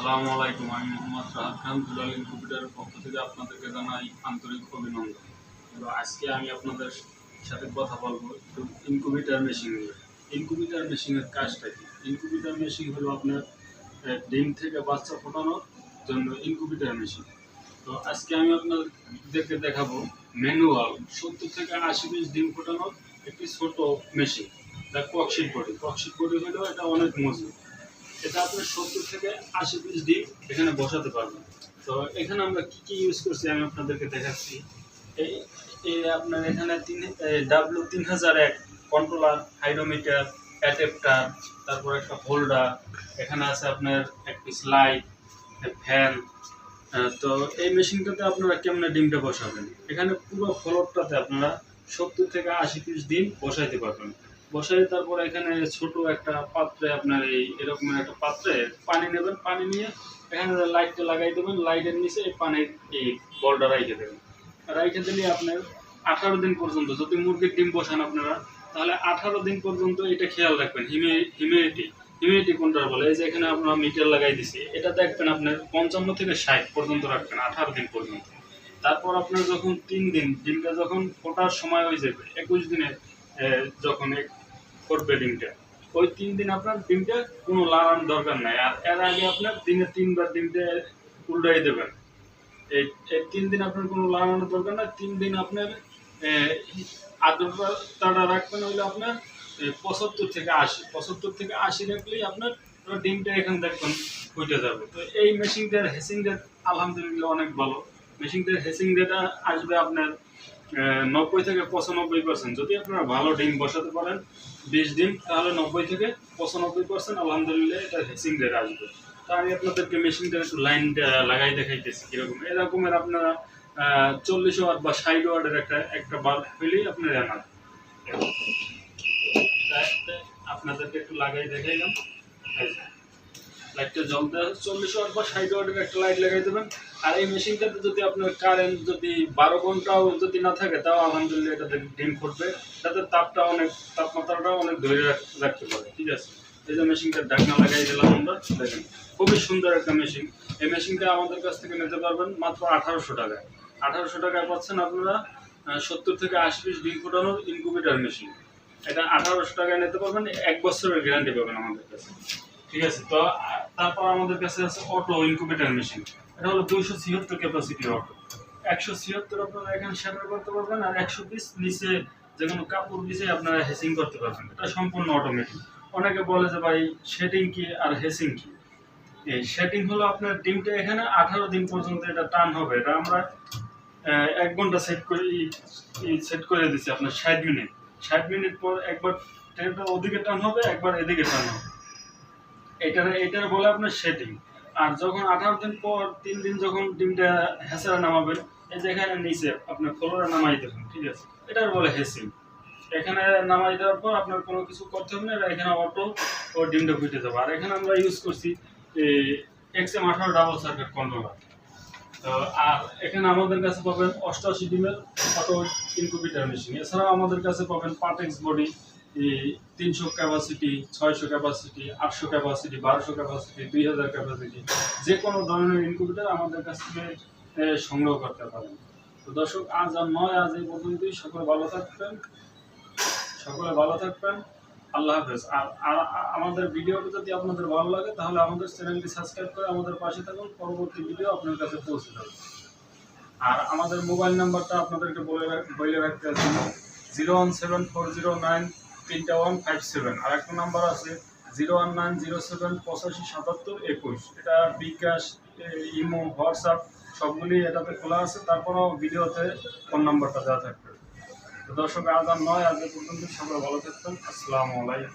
আসসালামু আলাইকুম। আমি মোহাম্মদ রাহাত খান, দুলাল ইনকিউবেটরের পক্ষ থেকে আপনাদেরকে জানাই আন্তরিক অভিনন্দন। তো আজকে আমি আপনাদের সাথে কথা বলবো একটু ইনকিউবেটর মেশিন নিয়ে। ইনকিউবেটর মেশিনের কাজটা কি? ইনকিউবেটর মেশিন হলো আপনার ডিম থেকে বাচ্চা ফোটানোর জন্য ইনকিউবেটর মেশিন। তো আজকে আমি আপনাদেরকে দেখাবো ম্যানুয়াল 70 থেকে 80 পিস ডিম ফোটানোর একটি ছোট মেশিন, যা ককশিট বডি। ককশিট বডি হলেও এটা অনেক মজবুত। এটা আপনার 70 থেকে 80 পিস ডিম এখানে বসাতে পারবেন। তো এখানে আমরা কি কি ইউজ করছি আমি আপনাদেরকে দেখাচ্ছি। এই এই আপনার এখানে W3001 কন্ট্রোলার, হাইড্রোমিটার, অ্যাডাপ্টার, তারপর একটা হোল্ডার, এখানে আছে আপনার এক পিস লাইট, ফ্যান। তো এই মেশিনটাতে আপনারা কেমনে ডিমটা বসাবেন, এখানে পুরো ফ্লোরটাতে আপনারা 70 থেকে 80 পিস ডিম বসাইতে পারবেন। বসাই তারপর এখানে ছোট একটা পাত্রে আপনার এরকম একটা পাত্রে পানি নেবেন। পানি নিয়ে এখানে লাইটটা লাগাই দেবেন। লাইটের নিচে এই পানির এই বলটা রাইখে দেবেন। রাইখে দিলে আপনার 18 দিন পর্যন্ত, যদি মুরগির ডিম বসান আপনারা, তাহলে 18 দিন পর্যন্ত এটা খেয়াল রাখবেন। হিউমিডিটি কোনটা বলে, এই যে এখানে আপনারা মিটার লাগাই দিছি, এটা দেখবেন আপনার 55 থেকে 60 পর্যন্ত রাখবেন, 18 দিন পর্যন্ত। তারপর আপনার যখন 3 দিন ডিমটা যখন ফোটার সময় হয়ে যাবে, 21 দিনে যখন করবে ডিমটা, ওই 3 দিন আপনার ডিমটা কোনো লাগানোর দরকার নাই। আর এর আগে আপনার দিনে 3 বার ডিমটা উল্টাই দেবেন। এই 3 দিন আপনার কোনো লাগানোর দরকার নাই। 3 দিন আপনার আর্দ্রতাটা রাখবেন হইলে আপনার 75 থেকে 80 রাখলেই আপনার ডিমটা এখানে দেখবেন ফুটে যাবে। তো এই মেশিনটার হেসিং রেট আলহামদুলিল্লাহ অনেক ভালো। মেশিনটার হেসিং রেট আসবে আপনার 90 থেকে 95%। যদি আপনারা ভালো ডিম বসাতে পারেন 20 ডিম, তাহলে 90 থেকে 95% আলহামদুলিল্লাহ এটা হেসিং রেট আসবে। তো আমি আপনাদেরকে মেশিনটা একটু লাইনটা লাগাই দেখাইতেছি কিরকম। এরকমের আপনারা 40 ওয়াট বা 60 ওয়াটের একটা বাল্ব হইলেই আপনার এনাফ। আপনাদেরকে একটু লাগাই দেখাইলাম। লাইটটা জ্বলতে 40 ওয়াট বা 60 ওয়াটের একটা লাইট লাগাই দেবেন। আর এই মেশিনটাতে যদি আপনার কারেন্ট যদি 12 ঘন্টাও যদি না থাকে, তাও আলহামদুলিল্লাহ এটাতে ডিম ফুটবে। এটাতে তাপমাত্রাটাও অনেক ধরে রাখতে পারে। ঠিক আছে, এই যে মেশিনটার ঢাকনা লাগাই দিলাম আমরা। দেখেন খুবই সুন্দর একটা মেশিন। এই মেশিনটা আমাদের কাছ থেকে নিতে পারবেন মাত্র 1800 টাকায়। 1800 টাকায় পাচ্ছেন আপনারা 70 থেকে 80 পিস ডিম ফোটানোর ইনকিউবেটর মেশিন। এটা 1800 টাকায় নিতে পারবেন, 1 বছরের গ্যারান্টি পাবেন আমাদের কাছে। ঠিক আছে, তো তারপর আমাদের কাছে আছে অটো ইনকিউবেটর মেশিন। এটা হলো 276 ক্যাপাসিটির অটো। 176 আপনারা এখানে শ্যাটার করতে পারবেন, আর 100 পিস নিচে যে কোনো কাপড় নিচে আপনারা হেসিং করতে পারবেন। এটা সম্পূর্ণ অটোমেটিক। অনেকে বলে যে ভাই শেডিং কি আর হেসিং কি? এই শেডিং হলো আপনার ডিমটা এখানে 18 দিন পর্যন্ত এটা টান হবে। এটা আমরা 1 ঘন্টা সেট করে দিচ্ছি আপনার 60 মিনিট। 60 মিনিট পর একবার ট্রেনটা ওদিকে টান হবে, একবার এদিকে টান হবে। এটার বলে আপনার শেডিং। আর যখন 18 দিন পর 3 দিন যখন ডিমটা হেসারা নামাবেন, এই যে এখানে নিচে আপনার ফ্লোরে নামাই দেবেন। ঠিক আছে, এটার বলে হেসিং। এখানে নামাই দেওয়ার পর আপনার কোনো কিছু করতে হবে না, এখানে অটো ও ডিমটা ফুটে যাবে। আর এখানে আমরা ইউজ করছি XM18 ডাবল সার্কিট কন্ট্রোলার। তো আর এখানে আমাদের কাছে পাবেন 88 ডিমের অটো ইনকিউবেটর মেশিন। এছাড়াও আমাদের কাছে পাবেন Partex body 300 capacity, 600 capacity, 800 capacity, 1200 capacity, 2000 capacity. যে কোনো ধরনের ইনকিউবেটর আমাদের কাছ থেকে সংগ্রহ করতে পারেন। তো দর্শক, আজ আর নয়, আজ এই পর্যন্তই। সকলে ভালো থাকবেন। আল্লাহ হাফেজ। আর আমাদের ভিডিওটা যদি আপনাদের ভালো লাগে, তাহলে আমাদের চ্যানেলটি সাবস্ক্রাইব করে আমাদের পাশে থাকুন। পরবর্তী ভিডিও আপনার কাছে পৌঁছে যাবে। আর আমাদের মোবাইল নাম্বারটা আপনাদেরকে বলে রাখতে আছে 01740931157। আর একটা নাম্বার আছে 01907857721। এটা বিকাশ, ইমো, হোয়াটসঅ্যাপ সবগুলি এটাতে খোলা আছে। তারপরেও ভিডিওতে ফোন নাম্বারটা দেওয়া থাকবে। তো দর্শক, আজ আর নয়, আজ পর্যন্ত। সকলে ভালো থাকবেন। আসসালামু আলাইকুম।